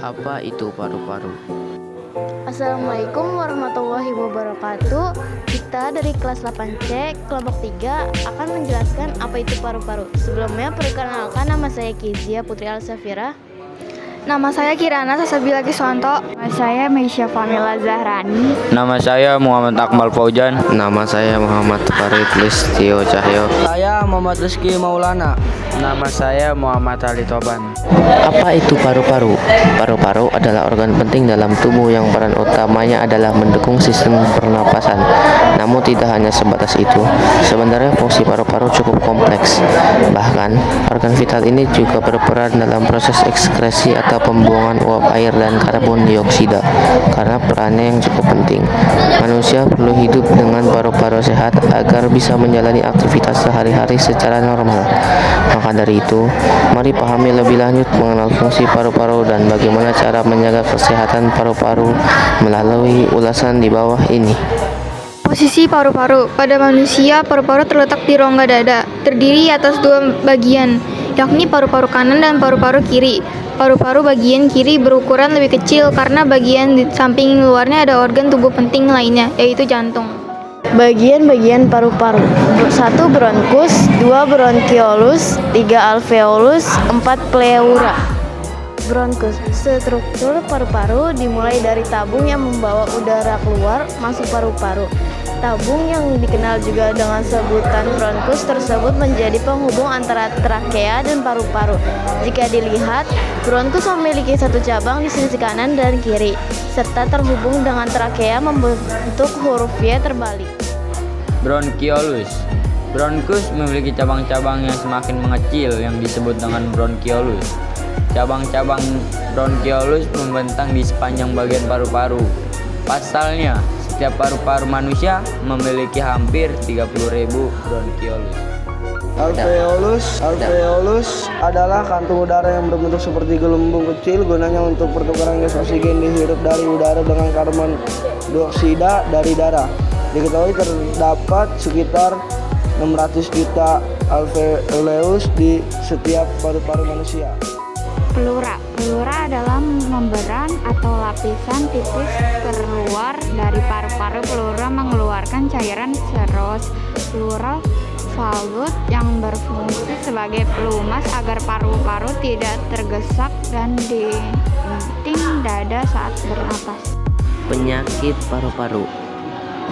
Apa itu paru-paru? Assalamualaikum warahmatullahi wabarakatuh. Kita dari kelas 8C, kelompok 3 akan menjelaskan apa itu paru-paru. Sebelumnya perkenalkan, nama saya Kizia Putri Al-Safira. Nama saya Kirana Sasabila Kiswanto. Nama saya Meisya Famila Zahrani. Nama saya Muhammad Akmal Faujan. Nama saya Muhammad Farid Listio Cahyo. Saya Muhammad Rizky Maulana. Nama saya Muhammad Ali Toban. Apa itu paru-paru? Paru-paru adalah organ penting dalam tubuh yang peran utamanya adalah mendukung sistem pernapasan. Namun tidak hanya sebatas itu. Sebenarnya fungsi paru-paru cukup kompleks. Bahkan, organ vital ini juga berperan dalam proses ekskresi atau pembuangan uap air dan karbon dioksida. Karena perannya yang cukup penting, manusia perlu hidup dengan paru-paru sehat agar bisa menjalani aktivitas sehari-hari secara normal. Maka dari itu, mari pahami lebih lanjut mengenal fungsi paru-paru dan bagaimana cara menjaga kesehatan paru-paru melalui ulasan di bawah ini. Posisi paru-paru. Pada manusia, paru-paru terletak di rongga dada, terdiri atas dua bagian, yakni paru-paru kanan dan paru-paru kiri. Paru-paru bagian kiri berukuran lebih kecil karena bagian di samping luarnya ada organ tubuh penting lainnya, yaitu jantung. Bagian-bagian paru-paru: 1. Bronkus, 2. Bronkiolus, 3. Alveolus, 4. Pleura. Bronkus. Struktur paru-paru dimulai dari tabung yang membawa udara keluar masuk paru-paru. Tabung yang dikenal juga dengan sebutan bronkus tersebut menjadi penghubung antara trakea dan paru-paru. Jika dilihat, bronkus memiliki satu cabang di sisi kanan dan kiri, serta terhubung dengan trakea membentuk huruf Y terbalik. Bronkiolus. Bronkus memiliki cabang-cabang yang semakin mengecil yang disebut dengan bronkiolus. Cabang-cabang bronkiolus membentang di sepanjang bagian paru-paru. Pasalnya, setiap paru-paru manusia memiliki hampir 30.000 bronkiolus. Alveolus adalah kantung udara yang berbentuk seperti gelembung kecil, gunanya untuk pertukaran gas oksigen dihirup dari udara dengan karbon dioksida dari darah. Diketahui terdapat sekitar 600 juta alveolus di setiap paru-paru manusia. Pleura. Pleura adalah memberan atau lapisan tipis keluar dari paru-paru. Pleura mengeluarkan cairan serous pleural solute yang berfungsi sebagai pelumas agar paru-paru tidak tergesak dan dinding dada saat bernapas. Penyakit paru-paru: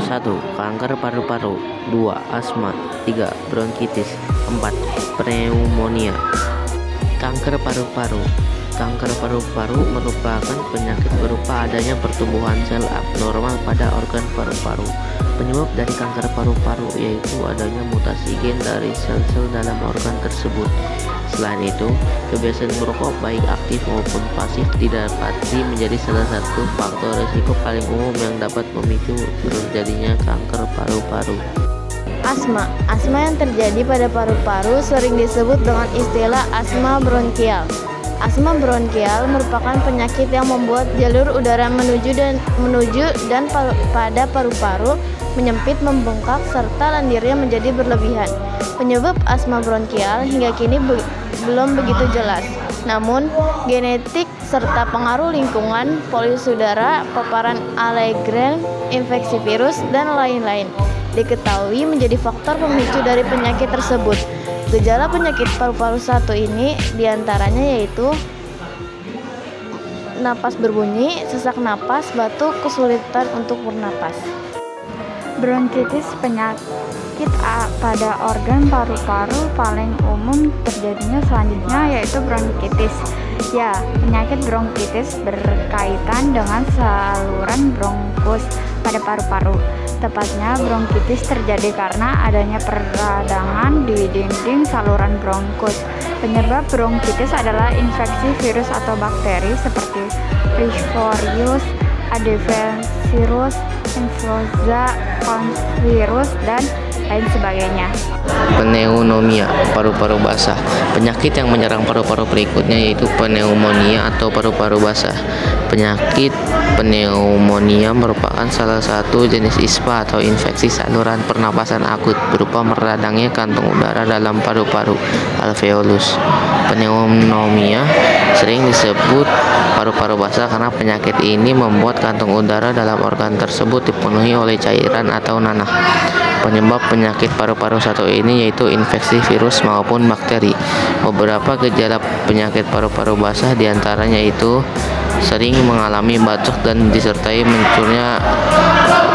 1. Kanker paru-paru, 2. Asma, 3. Bronkitis, 4. Pneumonia. Kanker paru-paru. Kanker paru-paru merupakan penyakit berupa adanya pertumbuhan sel abnormal pada organ paru-paru. Penyebab dari kanker paru-paru yaitu adanya mutasi gen dari sel-sel dalam organ tersebut. Selain itu, kebiasaan merokok baik aktif maupun pasif didapati menjadi salah satu faktor risiko paling umum yang dapat memicu terjadinya kanker paru-paru. Asma. Asma yang terjadi pada paru-paru sering disebut dengan istilah asma bronkial. Asma bronkial merupakan penyakit yang membuat jalur udara menuju dan pada paru-paru menyempit, membengkak, serta lendirnya menjadi berlebihan. Penyebab asma bronkial hingga kini belum begitu jelas. Namun, genetik serta pengaruh lingkungan, polusi udara, paparan alergen, infeksi virus, dan lain-lain diketahui menjadi faktor pemicu dari penyakit tersebut. Gejala penyakit paru-paru 1 ini diantaranya yaitu napas berbunyi, sesak napas, batuk, kesulitan untuk bernapas. Bronkitis. Penyakit pada organ paru-paru paling umum terjadinya selanjutnya yaitu bronkitis. Ya, penyakit bronkitis berkaitan dengan saluran bronkus pada paru-paru. Tepatnya, bronkitis terjadi karena adanya peradangan di dinding saluran bronkus. Penyebab bronkitis adalah infeksi virus atau bakteri seperti Rhizopharyngius, Adenovirus, influenza, virus, dan lain sebagainya. Pneumonia, paru-paru basah. Penyakit yang menyerang paru-paru berikutnya yaitu pneumonia atau paru-paru basah. Penyakit pneumonia merupakan salah satu jenis ISPA atau infeksi saluran pernapasan akut berupa meradangnya kantung udara dalam paru-paru alveolus. Pneumonia sering disebut paru-paru basah karena penyakit ini membuat kantung udara dalam organ tersebut dipenuhi oleh cairan atau nanah. Penyebab penyakit paru-paru satu ini yaitu infeksi virus maupun bakteri. Beberapa gejala penyakit paru-paru basah diantaranya itu sering mengalami batuk dan disertai munculnya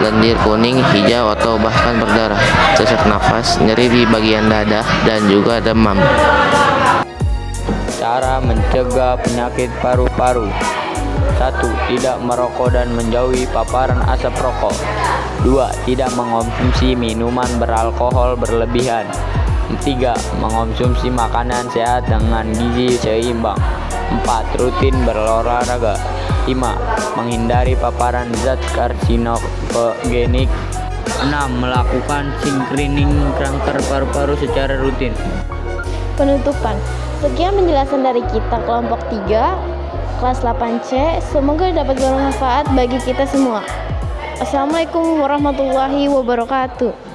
lendir kuning, hijau atau bahkan berdarah, sesak nafas, nyeri di bagian dada, dan juga demam. Cara mencegah penyakit paru-paru. 1. Tidak merokok dan menjauhi paparan asap rokok. 2. Tidak mengonsumsi minuman beralkohol berlebihan. 3. Mengonsumsi makanan sehat dengan gizi seimbang. 4. Rutin berolahraga. 5. Menghindari paparan zat karsinogenik. 6. Melakukan screening kanker paru-paru secara rutin. Penutupan. Sekian penjelasan dari kita kelompok 3 kelas 8C. Semoga dapat bermanfaat bagi kita semua. Assalamualaikum warahmatullahi wabarakatuh.